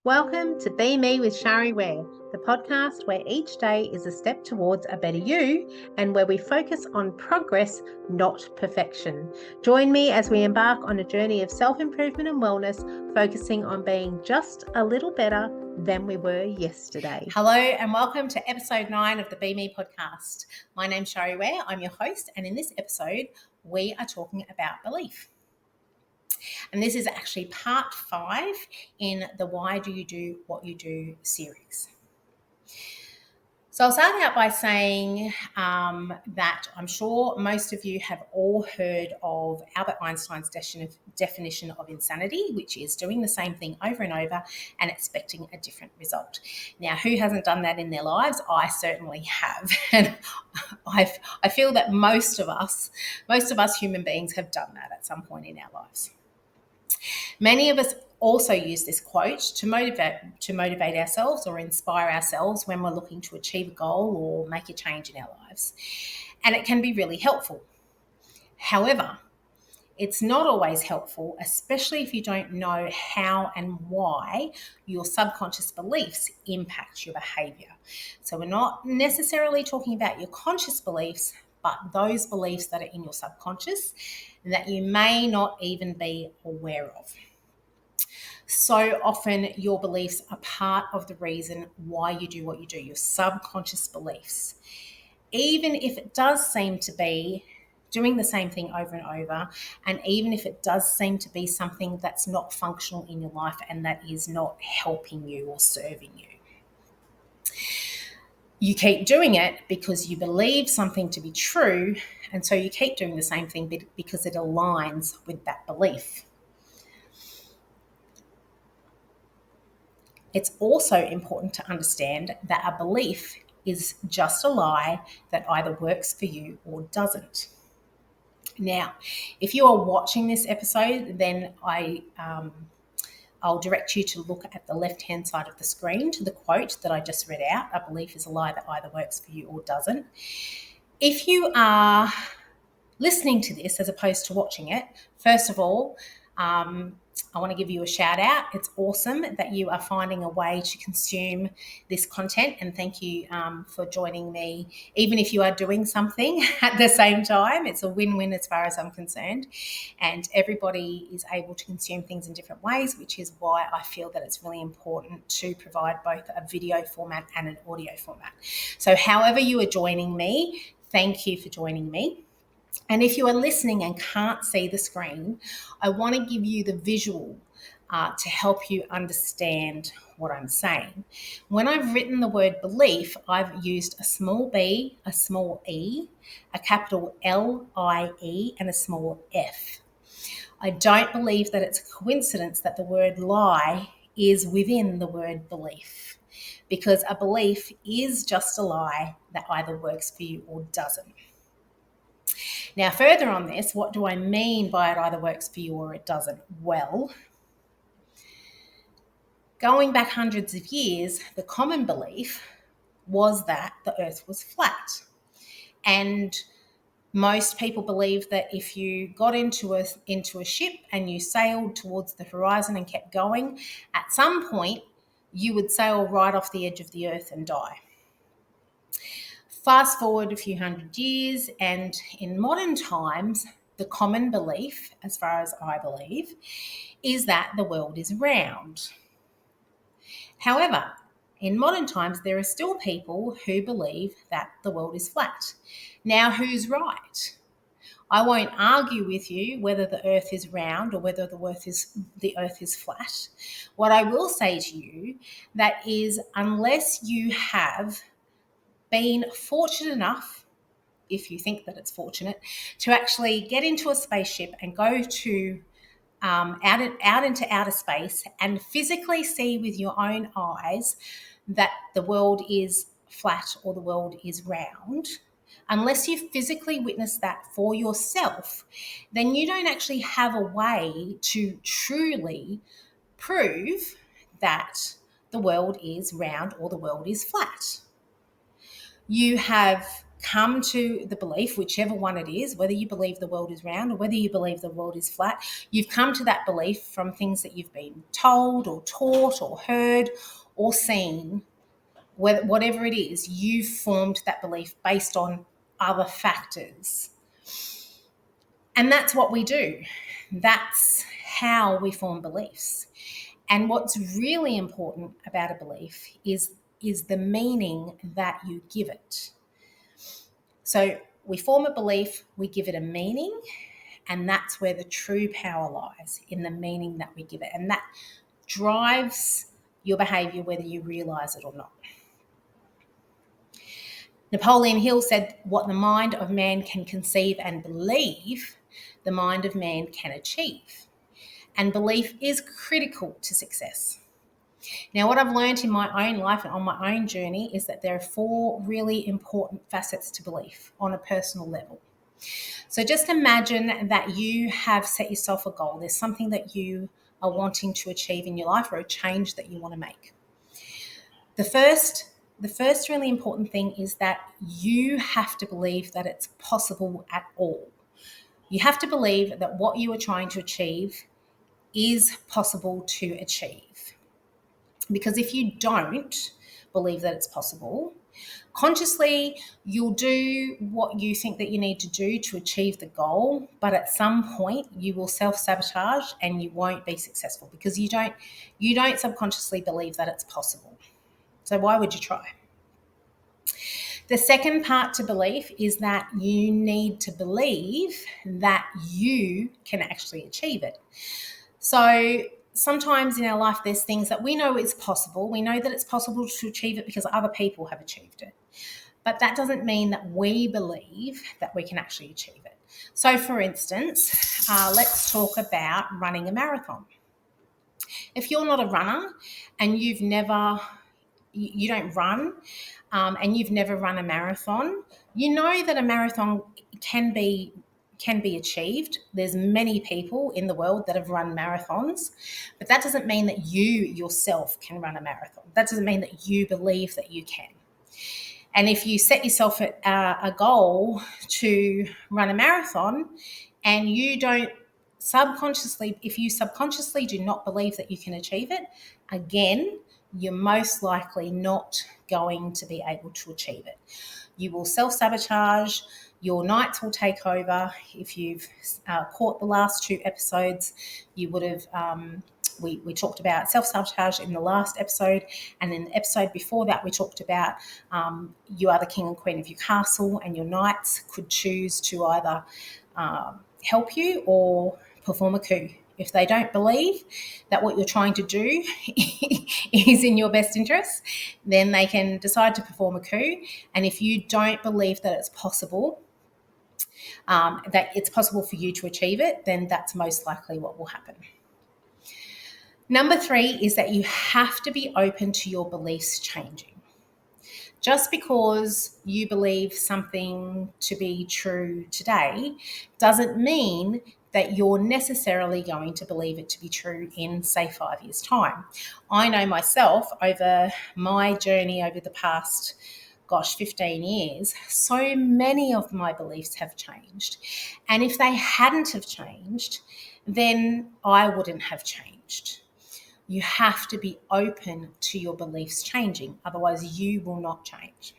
Welcome to Be Me with Shari Ware, the podcast where each day is a step towards a better you and where we focus on progress, not perfection. Join me as we embark on a journey of self-improvement and wellness, focusing on being just a little better than we were yesterday. Hello and welcome to episode 9 of the BMEP podcast. My name's Shari Ware, I'm your host, and in this episode we are talking about belief. And this is actually part 5 in the Why Do You Do What You Do series. So I'll start out by saying that I'm sure most of you have all heard of Albert Einstein's definition of insanity, which is doing the same thing over and over and expecting a different result. Now, who hasn't done that in their lives? I certainly have. And I feel that most of us human beings have done that at some point in our lives. Many of us also use this quote to motivate ourselves or inspire ourselves when we're looking to achieve a goal or make a change in our lives. And it can be really helpful. However, it's not always helpful, especially if you don't know how and why your subconscious beliefs impact your behaviour. So we're not necessarily talking about your conscious beliefs, but those beliefs that are in your subconscious that you may not even be aware of. So often your beliefs are part of the reason why you do what you do, your subconscious beliefs. Even if it does seem to be doing the same thing over and over, and even if it does seem to be something that's not functional in your life and that is not helping you or serving you. You keep doing it because you believe something to be true, and so you keep doing the same thing because it aligns with that belief. It's also important to understand that a belief is just a lie that either works for you or doesn't. Now, if you are watching this episode, then I'll direct you to look at the left-hand side of the screen to the quote that I just read out. A belief is a lie that either works for you or doesn't. If you are listening to this as opposed to watching it, first of all, I want to give you a shout out. It's awesome that you are finding a way to consume this content, and thank you for joining me. Even if you are doing something at the same time, it's a win-win as far as I'm concerned, and everybody is able to consume things in different ways, which is why I feel that it's really important to provide both a video format and an audio format. So however you are joining me, thank you for joining me. And if you are listening and can't see the screen, I want to give you the visual to help you understand what I'm saying. When I've written the word belief, I've used a small b, a small e, a capital L-I-E, and a small f. I don't believe that it's a coincidence that the word lie is within the word belief, because a belief is just a lie that either works for you or doesn't. Now, further on this, what do I mean by it either works for you or it doesn't? Well, going back hundreds of years, the common belief was that the earth was flat. And most people believed that if you got into a ship and you sailed towards the horizon and kept going, at some point you would sail right off the edge of the earth and die. Fast forward a few hundred years, and in modern times, the common belief, as far as I believe, is that the world is round. However, in modern times, there are still people who believe that the world is flat. Now, who's right? I won't argue with you whether the earth is round or whether the earth is flat. What I will say to you that is, unless you have been fortunate enough, if you think that it's fortunate, to actually get into a spaceship and go to out into outer space and physically see with your own eyes that the world is flat or the world is round, unless you physically witness that for yourself, then you don't actually have a way to truly prove that the world is round or the world is flat. You have come to the belief, whichever one it is, whether you believe the world is round or whether you believe the world is flat, you've come to that belief from things that you've been told or taught or heard or seen. Whatever it is, you've formed that belief based on other factors. And that's what we do. That's how we form beliefs. And what's really important about a belief is the meaning that you give it. So we form a belief, we give it a meaning, and that's where the true power lies, in the meaning that we give it. And that drives your behavior whether you realize it or not. Napoleon Hill said, what the mind of man can conceive and believe, the mind of man can achieve. And belief is critical to success. Now, what I've learned in my own life and on my own journey is that there are 4 really important facets to belief on a personal level. So just imagine that you have set yourself a goal. There's something that you are wanting to achieve in your life, or a change that you want to make. The first really important thing is that you have to believe that it's possible at all. You have to believe that what you are trying to achieve is possible to achieve. Because if you don't believe that it's possible, consciously you'll do what you think that you need to do to achieve the goal, but at some point you will self-sabotage and you won't be successful because you don't subconsciously believe that it's possible. So why would you try? The second part to belief is that you need to believe that you can actually achieve it. So sometimes in our life, there's things that we know is possible. We know that it's possible to achieve it because other people have achieved it. But that doesn't mean that we believe that we can actually achieve it. So for instance, let's talk about running a marathon. If you're not a runner and you don't run, and you've never run a marathon, you know that a marathon can be achieved. There's many people in the world that have run marathons, but that doesn't mean that you yourself can run a marathon. That doesn't mean that you believe that you can. And if you set yourself a goal to run a marathon and if you subconsciously do not believe that you can achieve it, again, you're most likely not going to be able to achieve it. You will self-sabotage, your nights will take over. If you've caught the last 2 episodes, you would have, we talked about self-sabotage in the last episode, and in the episode before that we talked about you are the king and queen of your castle, and your knights could choose to either help you or perform a coup. If they don't believe that what you're trying to do is in your best interest, then they can decide to perform a coup. And if you don't believe that it's possible, that it's possible for you to achieve it, then that's most likely what will happen. Number 3 is that you have to be open to your beliefs changing. Just because you believe something to be true today doesn't mean that you're necessarily going to believe it to be true in, say, 5 years' time. I know myself, over my journey over the past, 15 years, so many of my beliefs have changed. And if they hadn't have changed, then I wouldn't have changed. You have to be open to your beliefs changing, otherwise you will not change.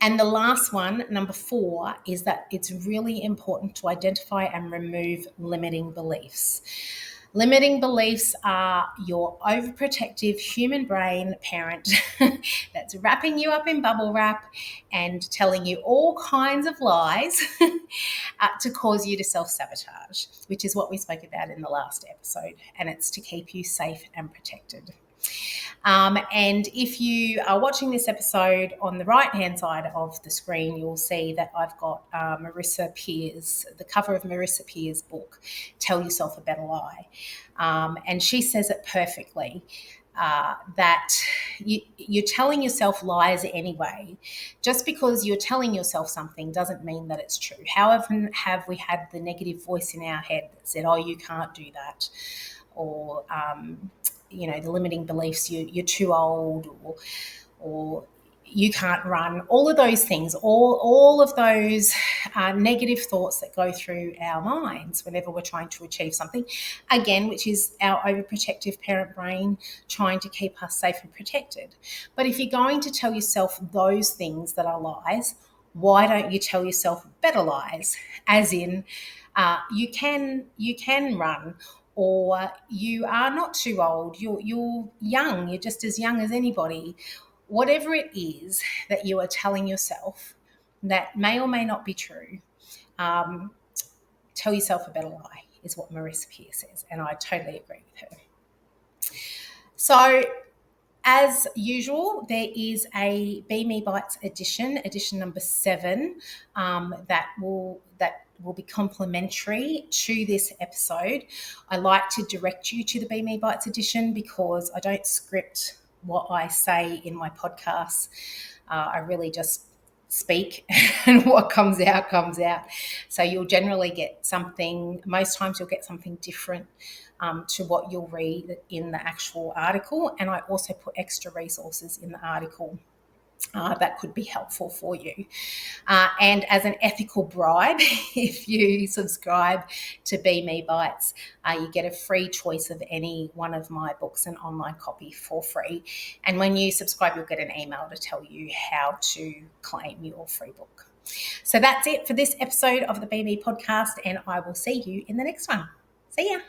And the last one, number 4, is that it's really important to identify and remove limiting beliefs. Limiting beliefs are your overprotective human brain parent that's wrapping you up in bubble wrap and telling you all kinds of lies to cause you to self-sabotage, which is what we spoke about in the last episode, and it's to keep you safe and protected. And if you are watching this episode on the right-hand side of the screen, you'll see that I've got Marissa Peer's, the cover of Marissa Peer's book, Tell Yourself a Better Lie. And she says it perfectly, that you're telling yourself lies anyway. Just because you're telling yourself something doesn't mean that it's true. How often have we had the negative voice in our head that said, oh, you can't do that? Or the limiting beliefs, you're too old, or you can't run, all of those things, all of those negative thoughts that go through our minds whenever we're trying to achieve something, again, which is our overprotective parent brain trying to keep us safe and protected. But if you're going to tell yourself those things that are lies, why don't you tell yourself better lies? As in, you can run, or you are not too old, you're young, you're just as young as anybody. Whatever it is that you are telling yourself that may or may not be true, tell yourself a better lie, is what Marissa Peer says, and I totally agree with her. So, as usual, there is a BME Bites edition number 7, that will be complimentary to this episode. I like to direct you to the BME Bites edition because I don't script what I say in my podcasts. I really just speak, and what comes out comes out. So you'll generally get something, most times you'll get something different to what you'll read in the actual article. And I also put extra resources in the article that could be helpful for you. And as an ethical bribe, if you subscribe to BME Bites, you get a free choice of any one of my books and online copy for free. And when you subscribe, you'll get an email to tell you how to claim your free book. So that's it for this episode of the BME podcast, and I will see you in the next one. See ya.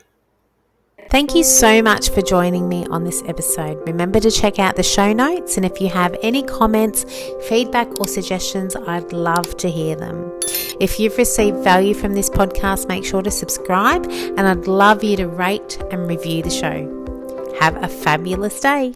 Thank you so much for joining me on this episode. Remember to check out the show notes, and if you have any comments, feedback or suggestions, I'd love to hear them. If you've received value from this podcast, make sure to subscribe, and I'd love you to rate and review the show. Have a fabulous day.